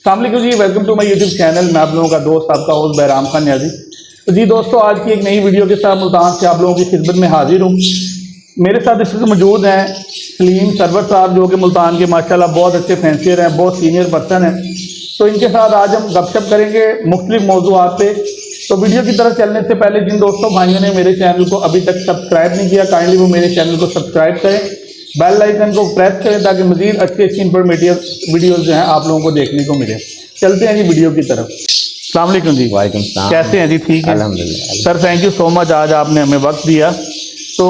अस्सलाम वालेकुम जी, welcome to my YouTube channel. मैं आप लोगों का दोस्त आपका होस्ट बहराम खान न्याजी। तो जी दोस्तों, आज की एक नई वीडियो के साथ मुल्तान से आप लोगों की खिदमत में हाजिर हूँ। मेरे साथ इस वक्त मौजूद हैं सलीम सरवर साहब, जो कि मुल्तान के माशाल्लाह बहुत अच्छे फैंसियर हैं, बहुत सीनियर पर्सन हैं। तो इनके साथ आज हम गपशप करेंगे मुख्तलिफ मौज़ूआत पे। तो वीडियो की तरफ चलने से पहले जिन दोस्तों भाइयों ने मेरे चैनल को अभी तक सब्सक्राइब नहीं किया, काइंडली वो मेरे चैनल को सब्सक्राइब करें, बेल आइकन को प्रेस करें ताकि मजीद अच्छी अच्छी इंफॉर्मेटिव वीडियोस जो हैं आप लोगों को देखने को मिले। चलते हैं जी वीडियो की तरफ। अस्सलाम वालेकुम जी। वालेकुम सलाम। कैसे हैं जी? ठीक है अल्हम्दुलिल्लाह sir, thank you so much, आज आपने हमें वक्त दिया। तो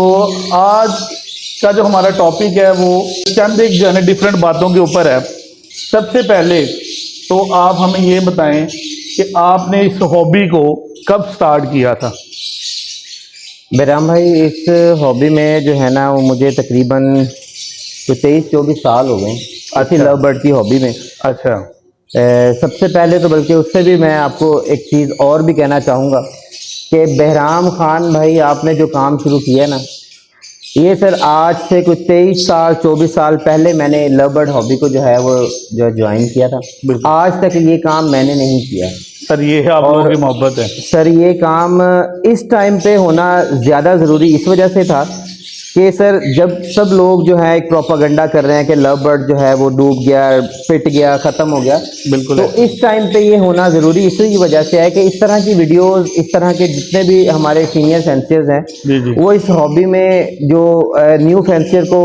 आज का जो हमारा टॉपिक है वो चंद एक जो है ना डिफरेंट बातों के ऊपर है। सबसे पहले तो आप हमें ये बताएं कि आपने इस हॉबी को कब स्टार्ट किया था? बहराम भाई, इस हॉबी में जो है ना वो मुझे तकरीबन 23-24 साल हो गए अच्छी लव बर्ड की हॉबी में। अच्छा। सबसे पहले तो बल्कि उससे भी मैं आपको एक चीज़ और भी कहना चाहूँगा कि बहराम खान भाई, आपने जो काम शुरू किया ना, ये सर आज से कुछ 23-24 साल पहले मैंने लव बर्ड हॉबी को जो है वो ज्वाइन किया था। आज तक ये काम मैंने नहीं किया सर, ये आप लोगों की मोहब्बत है। सर ये काम इस टाइम पे होना ज़्यादा ज़रूरी इस वजह से था कि सर जब सब लोग जो है एक प्रोपागेंडा कर रहे हैं कि लव बर्ड जो है वो डूब गया, पिट गया, ख़त्म हो गया, बिल्कुल। तो इस टाइम पे ये होना ज़रूरी इसी वजह से है कि इस तरह की वीडियोस, इस तरह के जितने भी हमारे सीनियर फैंसियर्स हैं जी। वो इस हॉबी में जो न्यू फैंसियर को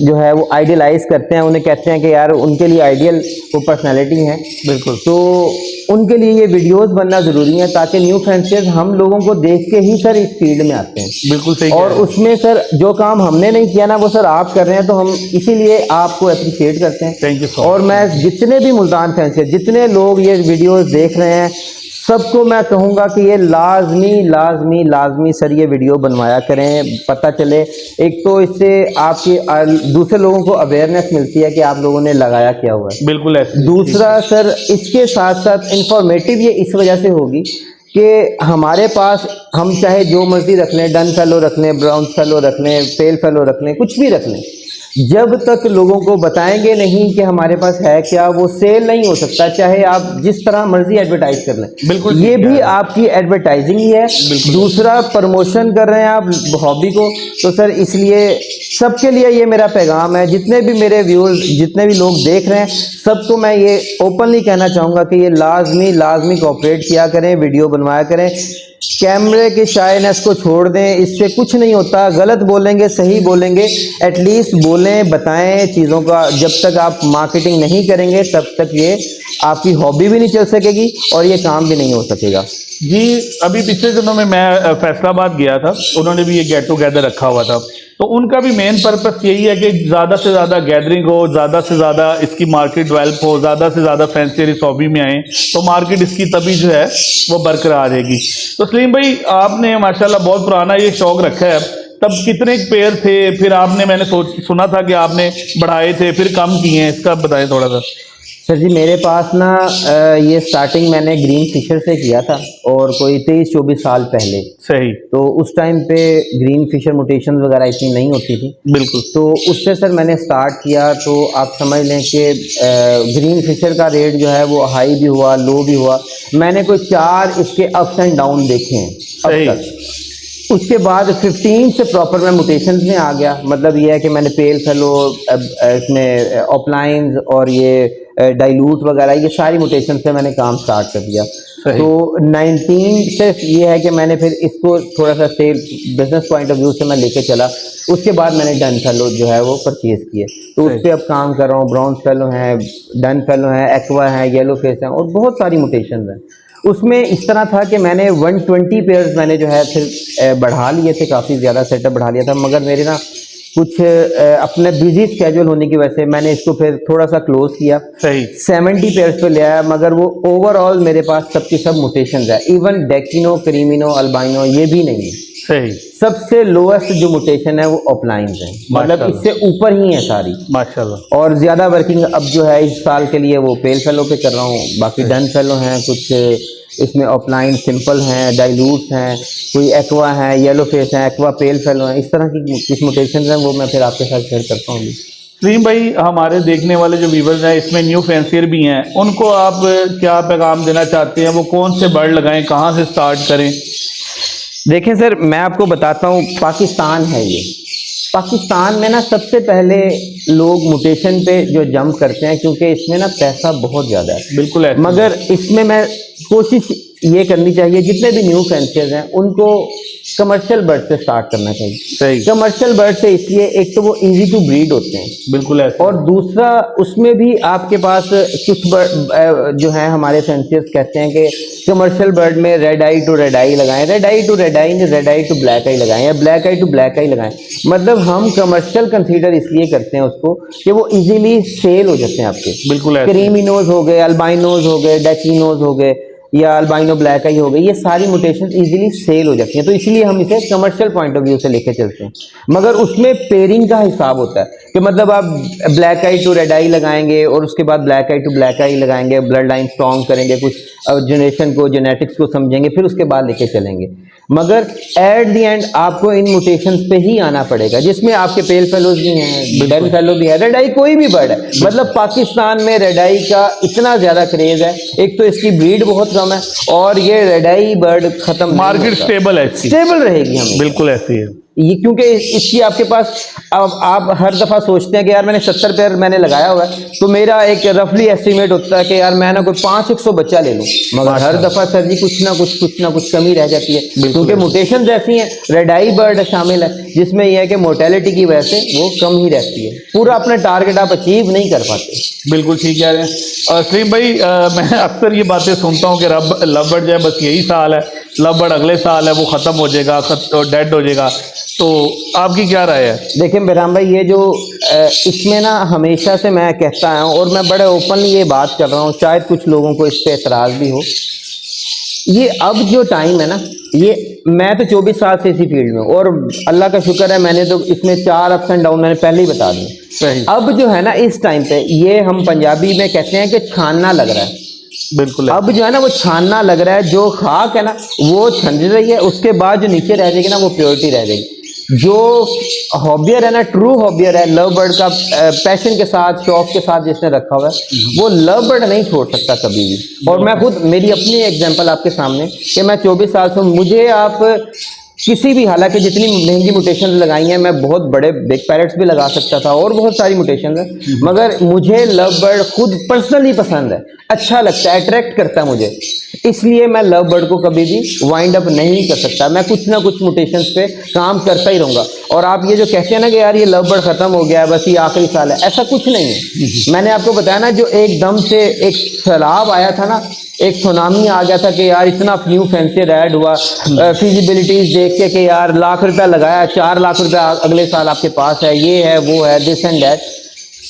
जो है वो आइडियलाइज करते हैं, उन्हें कहते हैं कि यार उनके लिए आइडियल वो पर्सनैलिटी है। बिल्कुल। तो उनके लिए ये वीडियोस बनना ज़रूरी है ताकि न्यू फैंसियर्स हम लोगों को देख के ही सर इस फील्ड में आते हैं। बिल्कुल सही। और उसमें सर जो काम हमने नहीं किया ना वो सर आप कर रहे हैं, तो हम इसीलिए आपको अप्रिशिएट करते हैं। थैंक यू सो और मैं जितने भी मुल्तान फैंसियर, जितने लोग ये वीडियोस देख रहे हैं, सबको मैं कहूँगा कि ये लाजमी सर ये वीडियो बनवाया करें। पता चले, एक तो इससे आपकी दूसरे लोगों को अवेयरनेस मिलती है कि आप लोगों ने लगाया क्या हुआ है। बिल्कुल ऐसे। दूसरा सर इसके साथ साथ इंफॉर्मेटिव ये इस वजह से होगी कि हमारे पास हम चाहे जो मर्जी रख लें, डन फेलो रख लें, ब्राउन फेलो रख लें, पेल फेलो रख लें, कुछ भी रख लें, जब तक लोगों को बताएंगे नहीं कि हमारे पास है क्या, वो सेल नहीं हो सकता, चाहे आप जिस तरह मर्जी एडवर्टाइज कर लें। बिल्कुल, ये भी आपकी एडवर्टाइजिंग ही है, दूसरा प्रमोशन कर रहे हैं आप हॉबी को। तो सर इसलिए सबके लिए ये मेरा पैगाम है, जितने भी मेरे व्यूअर्स, जितने भी लोग देख रहे हैं, सबको मैं ये ओपनली कहना चाहूँगा कि ये लाजमी कोऑपरेट किया करें, वीडियो बनवाया करें। कैमरे की शाइनेस को छोड़ दें, इससे कुछ नहीं होता। गलत बोलेंगे, सही बोलेंगे, एटलीस्ट बोलें, बताएं चीज़ों का। जब तक आप मार्केटिंग नहीं करेंगे तब तक ये आपकी हॉबी भी नहीं चल सकेगी और ये काम भी नहीं हो सकेगा। जी, अभी पिछले दिनों में मैं फैसलाबाद गया था, उन्होंने भी ये गेट टुगेदर रखा हुआ था। तो उनका भी मेन पर्पस यही है कि ज़्यादा से ज़्यादा गैदरिंग हो, ज़्यादा से ज़्यादा इसकी मार्केट डेवलप हो, ज़्यादा से ज़्यादा फैंसियर इस हॉबी में आए, तो मार्केट इसकी तभी जो है वो बरकरार रहेगी। तो सलीम भाई, आपने माशाल्लाह बहुत पुराना ये शौक रखा है। तब कितने पेयर थे? फिर आपने, मैंने सुना था कि आपने बढ़ाए थे, फिर कम किए हैं, इसका बताएं थोड़ा सा। सर जी, मेरे पास ना ये स्टार्टिंग मैंने ग्रीन फिशर से किया था और कोई 23-24 साल पहले। सही। तो उस टाइम पे ग्रीन फिशर म्यूटेशन वगैरह इतनी नहीं होती थी। बिल्कुल। तो उससे सर मैंने स्टार्ट किया। तो आप समझ लें कि ग्रीन फिशर का रेट जो है वो हाई भी हुआ, लो भी हुआ। मैंने कोई 4 इसके अप्स एंड डाउन देखे हैं अब तक। उसके बाद 15 से प्रॉपर मैं म्यूटेशन में आ गया। मतलब ये है कि मैंने पेल फेलो, इसमें ऑफलाइंस और ये डाइल्यूट वगैरह, ये सारी म्यूटेशन से मैंने काम स्टार्ट कर दिया। तो 19 से ये है कि मैंने फिर इसको थोड़ा सा sale business point of view से मैं लेके चला। उसके बाद मैंने डन फेलो जो है वो परचेज किए, तो उस पर अब काम कर रहा हूँ। ब्राउन फेलो हैं, डन फेलो हैं, एक्वा हैं, येलो फेस हैं और बहुत सारी म्यूटेशन हैं। उसमें इस तरह था कि मैंने 120 पेयर्स मैंने जो है फिर बढ़ा लिए थे, काफ़ी ज़्यादा सेटअप बढ़ा लिया था। मगर मेरे ना कुछ अपने बिजी स्केड्यूल होने की वजह से मैंने इसको फिर थोड़ा सा क्लोज किया। सही। 70 पेयर्स पे ले आया, मगर वो ओवरऑल मेरे पास सबकी सब म्यूटेशंस है। इवन डेकिनो, क्रीमिनो, अल्बाइनो ये भी नहीं है। सही। सबसे लोएस्ट जो म्यूटेशन है वो ऑफलाइन है, मतलब इससे ऊपर ही है सारी माशाल्लाह। और ज़्यादा वर्किंग अब जो है इस साल के लिए वो पेल फेलो पे कर रहा हूँ। बाकी डन फेलो हैं, कुछ इसमें ऑफलाइन सिंपल हैं, डाइल्यूट हैं, कोई एक्वा है, येलो फेस है, एक्वा पेल फेलो है। इस तरह की कुछ म्यूटेशन हैं, वो मैं फिर आपके साथ शेयर करता हूँ। सलीम भाई, हमारे देखने वाले जो व्यूवर्स हैं इसमें न्यू फैंसियर भी हैं, उनको आप क्या पैगाम देना चाहते हैं? वो कौन से बर्ड लगाएं, कहाँ से स्टार्ट करें? देखें सर, मैं आपको बताता हूँ, पाकिस्तान है ये। पाकिस्तान में ना सबसे पहले लोग म्यूटेशन पे जो जंप करते हैं, क्योंकि इसमें ना पैसा बहुत ज़्यादा है। बिल्कुल है। मगर इसमें मैं कोशिश ये करनी चाहिए, जितने भी न्यू फैंसियर्स हैं उनको कमर्शियल बर्ड से स्टार्ट करना चाहिए। सही। कमर्शियल बर्ड से इसलिए, एक तो वो इजी टू ब्रीड होते हैं, बिल्कुल है। और दूसरा उसमें भी आपके पास कुछ बर्ड जो है, हमारे फैंसियर्स कहते हैं कि कमर्शियल बर्ड में red eye to red eye लगाएं, red eye to red eye, red eye to black eye लगाएं, या black eye to black eye लगाएं। मतलब हम कमर्शियल कंसीडर इसलिए करते हैं उसको कि वो इजीली सेल हो जाते हैं आपके। बिल्कुल है। क्रीमिनोज हो गए, अल्बाइनोज हो गए, डेकिनोज हो गए, या अल्बाइनो ब्लैक आई हो गई, ये सारी म्यूटेशन इजीली सेल हो जाती हैं। तो इसलिए हम इसे कमर्शियल पॉइंट ऑफ व्यू से लेके चलते हैं। मगर उसमें पेयरिंग का हिसाब होता है कि मतलब आप ब्लैक आई टू रेड आई लगाएंगे और उसके बाद ब्लैक आई टू ब्लैक आई लगाएंगे, ब्लड लाइन स्ट्रॉन्ग करेंगे, कुछ जनरेशन को, जेनेटिक्स को समझेंगे, फिर उसके बाद लेके चलेंगे। मगर एट द एंड आपको इन म्यूटेशंस पे ही आना पड़ेगा, जिसमें आपके पेल फेलोज भी हैं, बेल फेलो भी है, रेड आई कोई भी बर्ड है। मतलब पाकिस्तान में रेड आई का इतना ज्यादा क्रेज है, एक तो इसकी ब्रीड बहुत कम है, और ये रेड आई बर्ड खत्म, मार्केट स्टेबल है, स्टेबल रहेगी हमें। बिल्कुल ऐसी है ये, क्योंकि इसकी आपके पास, अब आप हर दफ़ा सोचते हैं कि यार मैंने 70 पेयर मैंने लगाया हुआ है, तो मेरा एक रफली एस्टिमेट होता है कि यार मैं ना कोई 500 बच्चा ले लूँ। मगर हर दफ़ा सर जी कुछ ना कुछ कमी रह जाती है, क्योंकि म्यूटेशन ऐसी हैं। रेड आई बर्ड शामिल है जिसमें यह है कि मोर्टेलिटी की वजह से वो कम ही रहती है, पूरा अपना टारगेट आप अचीव नहीं कर पाते। बिल्कुल ठीक कह रहे हैं सलीम भाई। मैं अक्सर ये बातें सुनता हूँ कि लव बर्ड जो है बस यही साल है, लव बर्ड अगले साल है वो ख़त्म हो जाएगा, डेड हो जाएगा। तो आपकी क्या राय है? देखिए बेराम भाई, ये जो इसमें ना हमेशा से मैं कहता हूँ, और मैं बड़े ओपनली ये बात कर रहा हूँ, शायद कुछ लोगों को इस पर एतराज़ भी हो, ये अब जो टाइम है ना, ये मैं तो 24 साल से इसी फील्ड में हूँ, और अल्लाह का शुक्र है मैंने तो इसमें 4 अप्स एंड डाउन मैंने पहले ही बता दिए। सही। अब जो है ना इस टाइम पे, ये हम पंजाबी में कहते हैं कि छानना लग रहा है। बिल्कुल है। अब जो है ना वो छानना लग रहा है, जो खाक है ना वो छन रही है, उसके बाद जो नीचे रह जाएगी ना वो प्योरिटी रह जाएगी। जो हॉबियर है ना, ट्रू हॉबियर है, लव बर्ड का पैशन के साथ, शौक के साथ जिसने रखा हुआ है, वो लव बर्ड नहीं छोड़ सकता कभी भी। और मैं खुद, मेरी अपनी एग्जांपल आपके सामने कि मैं 24 साल से, मुझे आप किसी भी, हालांकि जितनी महंगी म्यूटेशन लगाई हैं, मैं बहुत बड़े बिग पैरेट्स भी लगा सकता था और बहुत सारी म्यूटेशन है, मगर मुझे लव बर्ड खुद पर्सनली पसंद है, अच्छा लगता है, अट्रैक्ट करता है मुझे, इसलिए मैं लव बर्ड को कभी भी वाइंड अप नहीं कर सकता। मैं कुछ ना कुछ म्यूटेशंस पे काम करता ही रहूंगा। और आप ये जो कहते हैं ना कि यार ये लव बर्ड खत्म हो गया है, बस ये आखिरी साल है, ऐसा कुछ नहीं है। मैंने आपको बताया ना, जो एकदम से एक सैलाब आया था ना, एक सुनामी आ गया था कि यार इतना न्यू फैंसियर ऐड हुआ, फिजिबिलिटीज देख के कि यार लाख रुपया लगाया, 4 लाख रुपया अगले साल आपके पास है, ये है वो है, दिस एंड दैट।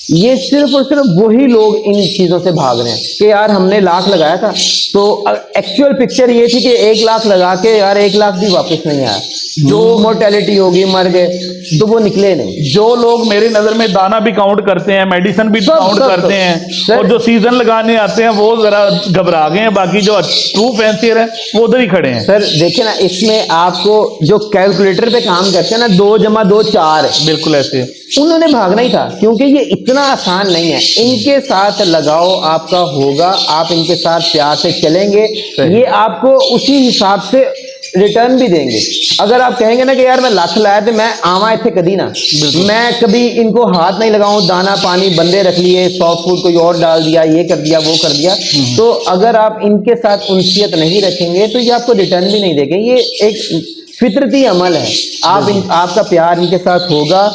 ये सिर्फ और सिर्फ वही लोग इन चीज़ों से भाग रहे हैं कि यार हमने लाख लगाया था, तो एक्चुअल पिक्चर ये थी कि 1 लाख लगा के यार 1 लाख भी वापस नहीं आया, जो मोर्टेलिटी होगी, मर गए, तो वो निकले नहीं। जो लोग मेरी नज़र में दाना भी काउंट करते हैं, मेडिसिन भी काउंट करते हैं, और जो सीजन लगाने आते हैं वो जरा घबरा गए हैं, बाकी जो ट्रू फैंसियर है वो उधर ही खड़े हैं। सर देखिए ना, इसमें आपको जो कैलकुलेटर पे काम करते हैं ना, 2 + 2 4, बिल्कुल ऐसे उन्होंने भागना ही था, क्योंकि ये इतना आसान नहीं है। इनके साथ लगाओ, आपका होगा, आप इनके साथ प्यार से चलेंगे, ये आपको उसी हिसाब से रिटर्न भी देंगे। अगर आप कहेंगे ना कि यार मैं लाख लाया तो मैं आवा इतने कभी ना, मैं कभी इनको हाथ नहीं लगाऊं, दाना पानी बंदे रख लिए, सॉफ्ट फूड कोई और डाल दिया, ये कर दिया वो कर दिया, तो अगर आप इनके साथ उनसियत नहीं रखेंगे तो ये आपको रिटर्न भी नहीं देंगे। ये एक फितरती अमल है। आपका प्यार इनके साथ होगा,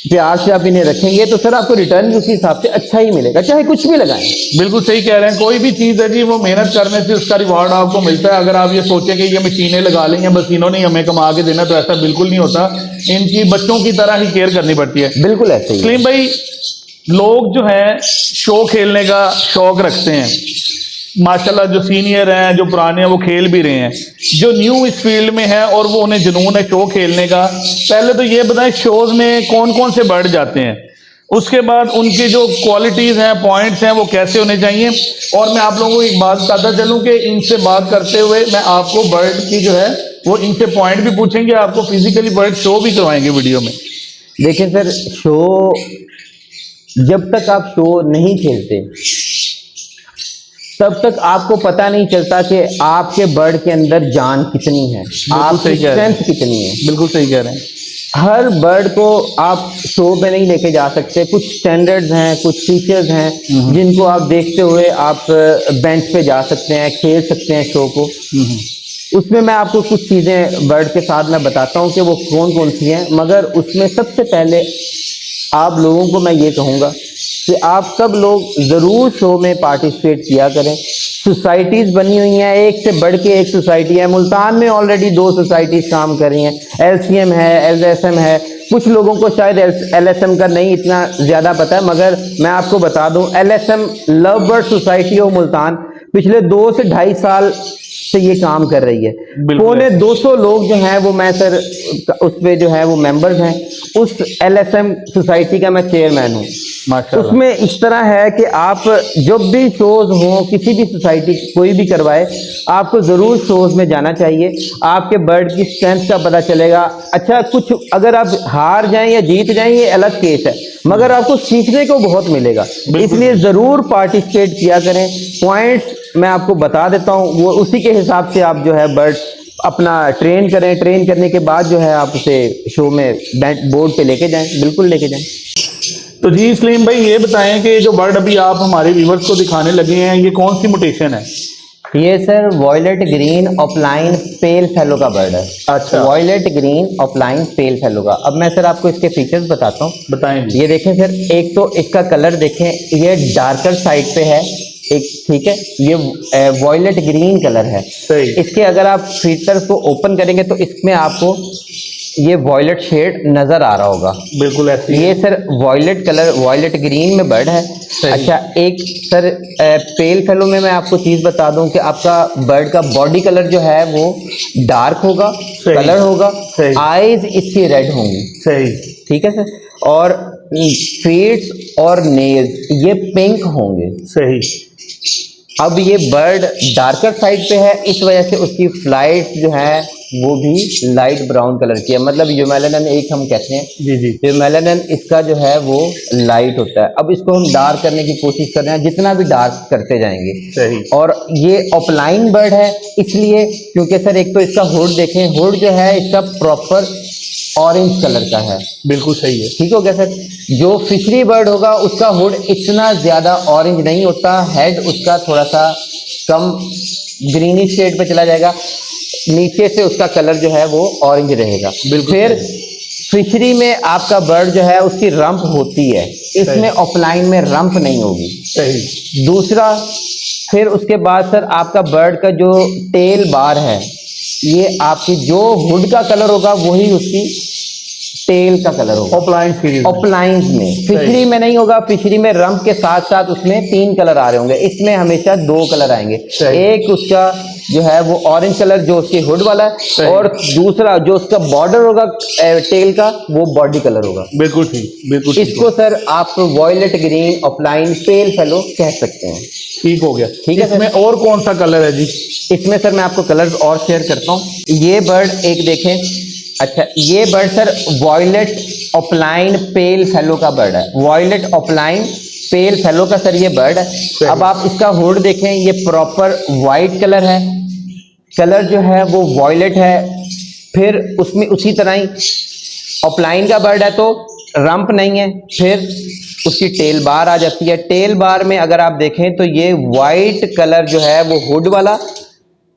प्यार से आप इन्हें रखेंगे तो सर आपको रिटर्न भी उसी हिसाब से अच्छा ही मिलेगा, चाहे कुछ भी लगाएं। बिल्कुल सही कह रहे हैं। कोई भी चीज़ है जी, वो मेहनत करने से उसका रिवॉर्ड आपको मिलता है। अगर आप ये सोचें कि ये मशीनें लगा लेंगे बस इन्होंने हमें कमा के देना, तो ऐसा बिल्कुल नहीं होता। इनकी बच्चों की तरह ही केयर करनी पड़ती है। बिल्कुल ऐसे ही। सलीम भाई, लोग जो हैं शो खेलने का शौक रखते हैं, माशाल्लाह जो सीनियर हैं, जो पुराने हैं, वो खेल भी रहे हैं। जो न्यू इस फील्ड में है और वो उन्हें जुनून है शो खेलने का, पहले तो ये बताएं शोज में कौन कौन से बर्ड जाते हैं, उसके बाद उनकी जो क्वालिटीज़ हैं, पॉइंट्स हैं, वो कैसे होने चाहिए। और मैं आप लोगों को एक बात बताता चलूँ कि इनसे बात करते हुए मैं आपको बर्ड की जो है वो इनसे पॉइंट भी पूछेंगे, आपको फिजिकली बर्ड शो भी करवाएंगे वीडियो में। देखिए सर, शो जब तक आप शो नहीं खेलते तब तक आपको पता नहीं चलता कि आपके बर्ड के अंदर जान कितनी है, आपकी स्ट्रेंथ कितनी है। बिल्कुल सही कह रहे हैं। हर बर्ड को आप शो पे नहीं लेके जा सकते, कुछ स्टैंडर्ड्स हैं, कुछ फीचर्स हैं जिनको आप देखते हुए आप बेंच पे जा सकते हैं, खेल सकते हैं शो को। उसमें मैं आपको कुछ चीज़ें बर्ड के साथ मैं बताता हूँ कि वो कौन कौन सी हैं, मगर उसमें सबसे पहले आप लोगों को मैं ये कहूँगा कि आप सब लोग ज़रूर शो में पार्टिसिपेट किया करें। सोसाइटीज़ बनी हुई हैं, एक से बढ़ के एक सोसाइटी है। मुल्तान में ऑलरेडी 2 सोसाइटीज़ काम कर रही हैं, LCM है, LSM है। कुछ लोगों को शायद LSM का नहीं इतना ज़्यादा पता है, मगर मैं आपको बता दूं LSM love bird society of Multan पिछले 2 से 2.5 साल से ये काम कर रही है। पौने 200 लोग जो हैं वो मैं सर उस पे जो है वो मेंबर्स हैं। उस LSM सोसाइटी का मैं चेयरमैन हूँ। उसमें इस तरह है कि आप जब भी शोज हो, किसी भी सोसाइटी कोई भी करवाए, आपको जरूर शोज में जाना चाहिए। आपके बर्ड की स्ट्रेंथ का पता चलेगा। अच्छा, कुछ अगर आप हार जाएं या जीत जाएं ये अलग केस है, मगर आपको सीखने को बहुत मिलेगा, इसलिए जरूर पार्टिसिपेट किया करें। पॉइंट्स मैं आपको बता देता हूँ, वो उसी के हिसाब से आप जो है बर्ड अपना ट्रेन करें। ट्रेन करने के बाद जो है आप उसे शो में बोर्ड पे लेके जाएं, बिल्कुल लेके जाएं। तो जी सलीम भाई ये बताएं कि जो बर्ड अभी आप हमारे व्यूवर्स को दिखाने लगे हैं ये कौन सी म्यूटेशन है? ये sir violet green opaline pale fellow का बर्ड है। अच्छा, violet green opaline pale fellow का। अब मैं सर आपको इसके फीचर्स बताता हूँ। बताएंगे। ये देखें सर, एक तो इसका कलर देखें, ये डार्कर साइड पे है एक, ठीक है। ये वॉयलेट ग्रीन कलर है। सही। इसके अगर आप फीचर्स को ओपन करेंगे तो इसमें आपको ये वॉयलेट शेड नजर आ रहा होगा। बिल्कुल ऐसे। ये sir violet colour, violet green में बर्ड है। अच्छा, एक सर पेल फेलो में मैं आपको चीज बता दूं कि आपका बर्ड का बॉडी कलर जो है वो डार्क होगा, कलर होगा, आईज इसकी रेड होंगी। सही, ठीक है सर। और फीट्स और नेल्स ये पिंक होंगे। सही। अब ये बर्ड डार्कर साइड पे है, इस वजह से उसकी फ्लाइट जो है वो भी लाइट ब्राउन कलर की है। मतलब यूमेलेनन एक हम कहते हैं। जी जी। यूमेलेनन इसका जो है वो लाइट होता है। अब इसको हम डार्क करने की कोशिश कर रहे हैं, जितना भी डार्क करते जाएंगे। सही। और ये ऑफलाइन बर्ड है इसलिए क्योंकि सर एक तो इसका हुड देखें, हुड जो है इसका प्रॉपर ऑरेंज कलर का है। बिल्कुल सही है। ठीक हो गया सर। जो फिशरी बर्ड होगा उसका हुड इतना ज्यादा ऑरेंज नहीं होता, हेड उसका थोड़ा सा कम ग्रीनिश शेड पे चला जाएगा, नीचे से उसका कलर जो है वो ऑरेंज रहेगा। फिर फिशरी में आपका बर्ड जो है उसकी रंप होती है, इसमें ऑफलाइन में रंप नहीं होगी। सही। दूसरा, फिर उसके बाद सर आपका बर्ड का जो टेल बार है, ये आपकी जो हुड का कलर होगा वही उसकी टेल का कलर होगा ऑफलाइन सीरीज, ऑफलाइन में। फिशरी में नहीं होगा। फिशरी में रंप के साथ साथ उसमें 3 कलर आ रहे होंगे, इसमें हमेशा 2 कलर आएंगे। एक उसका जो है वो ऑरेंज कलर जो उसकी हुड वाला है, और दूसरा जो उसका बॉर्डर होगा टेल का वो बॉडी कलर होगा। बिल्कुल ठीक, बिल्कुल। इसको सर आप violet green opaline pale fallow कह सकते हैं। ठीक हो गया। ठीक है। इसमें और कौन सा कलर है जी? इसमें सर मैं आपको कलर और शेयर करता हूँ। ये बर्ड एक देखें। अच्छा, ये bird sir violet offline pale fellow का बर्ड है। वॉयलेट ऑफलाइन पेल फेलो का सर ये बर्ड है। अब आप इसका हुड देखें, ये प्रॉपर वाइट कलर है, कलर जो है वो वॉयलेट है। फिर उसमें उसी तरह ही ऑफलाइन का बर्ड है तो रंप नहीं है। फिर उसकी टेल बार आ जाती है। टेल बार में अगर आप देखें तो ये वाइट कलर जो है वो हुड वाला,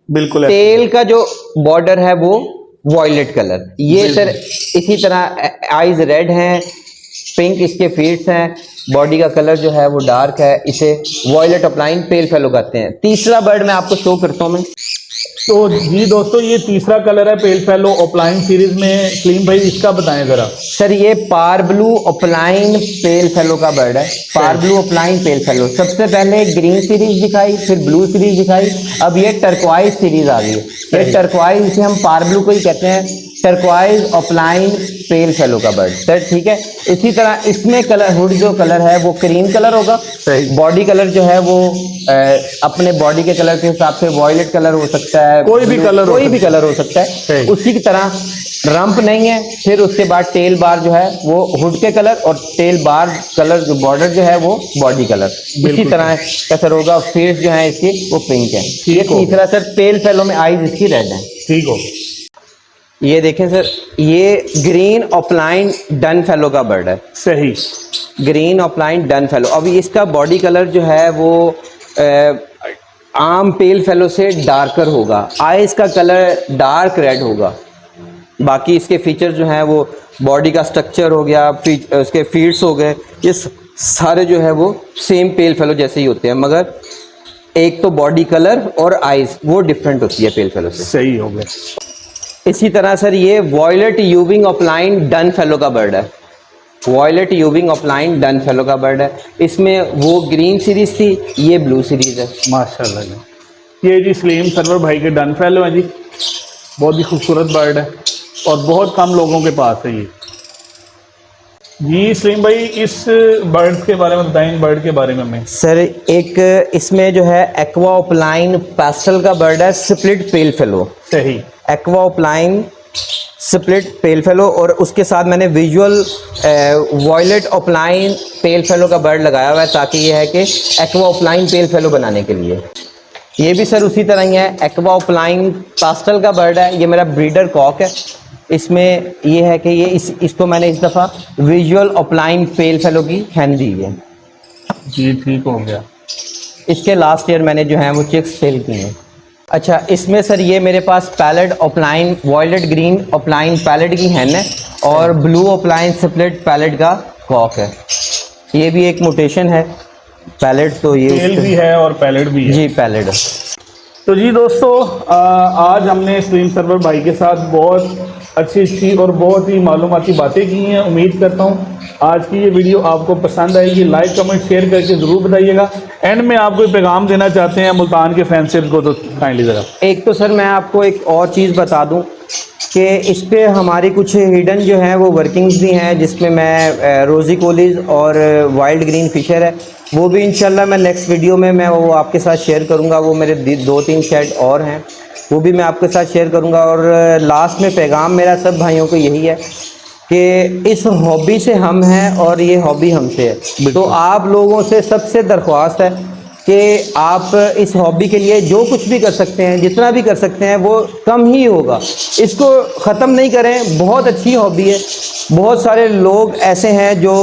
बिल्कुल। टेल का जो बॉर्डर है वो वॉयलेट कलर। ये सर इसी तरह आईज रेड हैं, पिंक इसके फीट्स हैं, बॉडी का कलर जो है वो डार्क है। इसे वॉयलेट ऑफलाइन पेल फेलो कहते हैं। तीसरा बर्ड मैं आपको शो करता हूँ। मैं तो जी दोस्तों ये तीसरा कलर है पेल फेलो ऑफलाइन सीरीज में। सलीम भाई इसका बताएं जरा। सर ये पार ब्लू ऑफलाइन पेल फेलो का बर्ड है। पार ब्लू ऑफलाइन पेल फेलो। सबसे पहले ग्रीन सीरीज दिखाई, फिर ब्लू सीरीज दिखाई, अब ये टर्कवाइज सीरीज आ गई है। ये टर्कवाइज, इसे हम पार ब्लू को ही कहते हैं, टर्कवाइज ऑफलाइन पेल फेलो का बर्ड सर। ठीक है। इसी तरह इसमें कलर, हुड जो कलर है वो क्रीम कलर होगा। बॉडी कलर जो है वो अपने बॉडी के कलर के हिसाब से वॉयलेट कलर हो सकता है, कोई भी कलर हो सकता है। उसी की तरह रंप नहीं है। फिर उसके बाद टेल बार जो है वो हुड के कलर और टेल बार कलर जो बॉर्डर जो है वो बॉडी कलर इसी तरह का सर होगा। फेस जो है इसकी वो पिंक है। ये तीसरा सर पेल फेलो में आईज इसकी रेड है। ठीक हो। ये देखें सर, ये ग्रीन ऑफलाइन डन फेलो का बर्ड है। सही। Green offline done fellow. अभी इसका बॉडी कलर जो है वो आम पेल फेलो से डार्कर होगा। आईज का कलर डार्क रेड होगा। बाकी इसके फीचर जो हैं वो बॉडी का स्ट्रक्चर हो गया, उसके फीड्स हो गए, ये सारे जो है वो सेम पेल फेलो जैसे ही होते हैं, मगर एक तो बॉडी कलर और आईज वो डिफरेंट होती है पेल फेलो से। सही हो गया। इसी तरह सर ये वॉयलेट यूविंग ऑफलाइन डन फेलो का बर्ड है। वॉयलेट यूविंग ऑफलाइन डन फेलो का बर्ड है। इसमें वो ग्रीन सीरीज थी, ये ब्लू सीरीज है। माशाल्लाह जी। ये जी सलीम सरवर भाई के डन फेलो है जी। बहुत ही खूबसूरत बर्ड है और बहुत कम लोगों के पास है ये। जी सलीम भाई, इस बर्ड के बारे में बताएं, बर्ड के बारे में हमें। सर एक इसमें जो है एक्वा ऑफलाइन पेस्टल का बर्ड है, स्प्लिट पेल फेलो। सही। Aqua offline split pale fellow, और उसके साथ मैंने visual violet offline pale fellow का बर्ड लगाया हुआ है, ताकि ये है कि एक्वा ऑफलाइन पेल फेलो बनाने के लिए। ये भी सर उसी तरह ही है, एक्वा ऑफलाइन पास्टल का बर्ड है। ये मेरा ब्रीडर कॉक है। इसमें ये है कि ये इसको मैंने इस दफ़ा विजुअल ऑफलाइन पेल फेलो की हैन दी है जी। ठीक हो गया। इसके लास्ट ईयर मैंने जो है वो चिक्स सेल की हैं। अच्छा, इसमें सर ये मेरे पास pallid opaline violet green opaline pallid की हैन है और ब्लू ऑफलाइन स्प्लिट पैलेट का कॉक है। ये भी एक मोटेशन है पैलेट, तो ये पेल भी है और पैलेट भी है। जी पैलेट है। तो जी दोस्तों, आज हमने सलीम सरवर भाई के साथ बहुत अच्छी और बहुत ही मालूमाती बातें की हैं। उम्मीद करता हूँ आज की ये वीडियो आपको पसंद आएगी। लाइक कमेंट शेयर करके ज़रूर बताइएगा। एंड में आप कोई पैगाम देना चाहते हैं मुल्तान के फैंसियर्स को तो काइंडली ज़रा। एक तो सर मैं आपको एक और चीज़ बता दूं कि इस पे हमारी कुछ हिडन जो है वो वर्किंग्स भी हैं, जिसमें मैं रोज़ी कोलीज और वाइल्ड ग्रीन फिशर है, वो भी इंशाल्लाह मैं नेक्स्ट वीडियो में मैं वो आपके साथ शेयर करूंगा। वो मेरे 2-3 शेड और हैं, वो भी मैं आपके साथ शेयर करूंगा। और लास्ट में पैगाम मेरा सब भाइयों को यही है कि इस हॉबी से हम हैं और ये हॉबी हमसे है। तो आप लोगों से सबसे दरख्वास्त है कि आप इस हॉबी के लिए जो कुछ भी कर सकते हैं, जितना भी कर सकते हैं, वो कम ही होगा। इसको ख़त्म नहीं करें। बहुत अच्छी हॉबी है। बहुत सारे लोग ऐसे हैं जो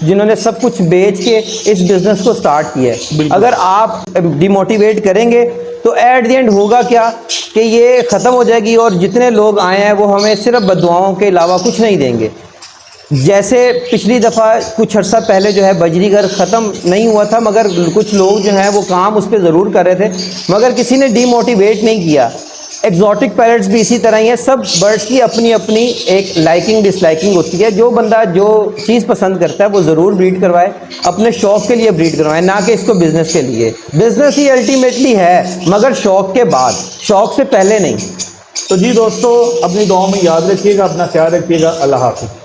जिन्होंने सब कुछ बेच के इस बिज़नेस को स्टार्ट किया है। अगर आप डिमोटिवेट करेंगे तो एट द एंड होगा क्या कि ये ख़त्म हो जाएगी और जितने लोग आए हैं वो हमें सिर्फ बददुआओं के अलावा कुछ नहीं देंगे। जैसे पिछली दफ़ा कुछ अर्सा पहले जो है बजरीगर ख़त्म नहीं हुआ था, मगर कुछ लोग जो हैं वो काम उस पर ज़रूर कर रहे थे, मगर किसी ने डीमोटिवेट नहीं किया। एक्जॉटिक पैरट्स भी इसी तरह ही है। सब बर्ड्स की अपनी अपनी एक लाइकिंग डिसलाइकिंग होती है। जो बंदा जो चीज़ पसंद करता है वो ज़रूर ब्रीड करवाए, अपने शौक़ के लिए ब्रीड करवाए, ना कि इसको बिज़नेस के लिए। बिज़नेस ही अल्टीमेटली है, मगर शौक़ के बाद, शौक़ से पहले नहीं। तो जी दोस्तों, अपनी दुआओं में याद रखिएगा, अपना ख्याल रखिएगा। अल्लाह हाफ़िज़।